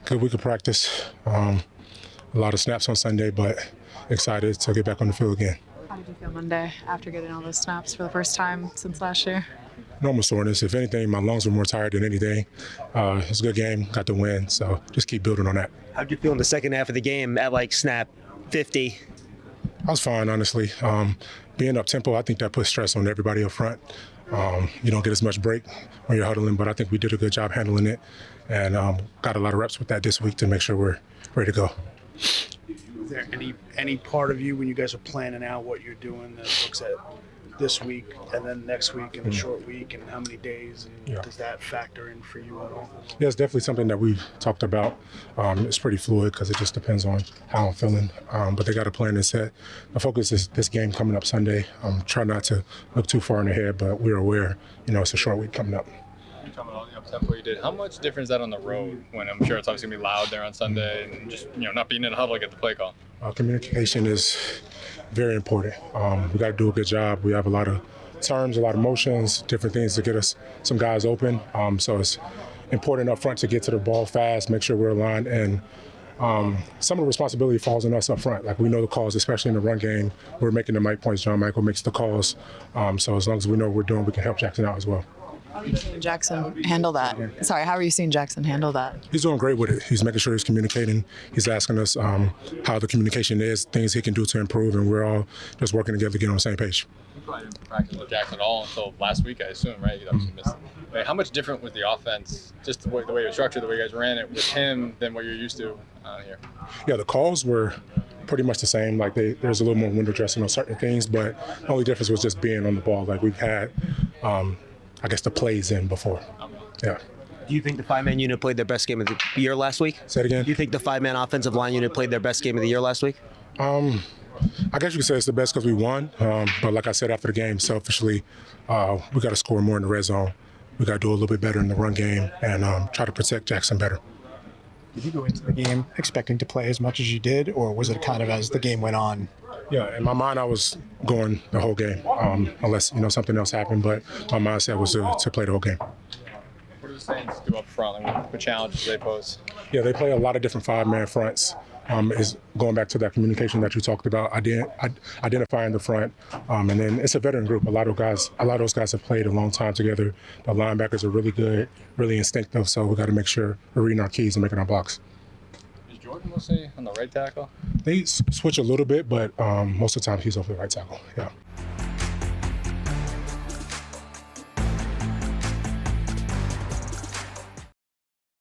Good week of practice. A lot of snaps on Sunday, but excited to get back on the field again. How did you feel Monday after getting all those snaps for the first time since last year? Normal soreness. If anything, my lungs were more tired than anything. It was a good game, got the win, so just keep building on that. How'd you feel in the second half of the game at like snap 50? I was fine, honestly. Being up tempo, I think that puts stress on everybody up front. You don't get as much break when you're huddling, but I think we did a good job handling it and got a lot of reps with that this week to make sure we're ready to go. Is there any part of you when you guys are planning out what you're doing that looks at this week and then next week and a short week and how many days, and does that factor in for you at all? Yeah, it's definitely something that we've talked about. It's pretty fluid because it just depends on how I'm feeling, but they got a plan and set. The focus is this game coming up Sunday. Try not to look too far in ahead, but we're aware, it's a short week coming up. You're talking about all the up-tempo you did. How much different is that on the road when I'm sure it's obviously going to be loud there on Sunday and just, not being in a huddle, get the play call? Communication is very important. We got to do a good job. We have a lot of terms, a lot of motions, different things to get us some guys open. So it's important up front to get to the ball fast, make sure we're aligned, and some of the responsibility falls on us up front. Like we know the calls, especially in the run game. We're making the mic points. John Michael makes the calls. So as long as we know what we're doing, we can help Jackson out as well. How are you seeing Jackson handle that? Sorry, how are you seeing Jackson handle that? He's doing great with it. He's making sure he's communicating. He's asking us how the communication is, things he can do to improve, and we're all just working together to get on the same page. You probably didn't practice with Jackson at all until last week, I assume, right? You obviously missed it. Wait, how much different was the offense, just the way it was structured, the way you guys ran it with him than what you're used to here? Yeah, the calls were pretty much the same. Like there's a little more window dressing on certain things, but the only difference was just being on the ball. Like we've had I guess the plays in before. Yeah. Do you think the five-man unit played their best game of the year last week? Say it again? Do you think the five-man offensive line unit played their best game of the year last week? I guess you could say it's the best because we won. But like I said after the game, selfishly, we got to score more in the red zone. We got to do a little bit better in the run game and try to protect Jackson better. Did you go into the game expecting to play as much as you did, or was it kind of as the game went on? Yeah, in my mind, I was going the whole game, unless something else happened. But my mindset was to play the whole game. What do the Saints do up front? Like what challenges they pose? Yeah, they play a lot of different five-man fronts. Is going back to that communication that you talked about. Identifying the front, and then it's a veteran group. A lot of those guys have played a long time together. The linebackers are really good, really instinctive. So we got to make sure we're reading our keys and making our blocks. Is Jordan mostly on the right tackle? They switch a little bit, but most of the time he's over the right tackle. Yeah.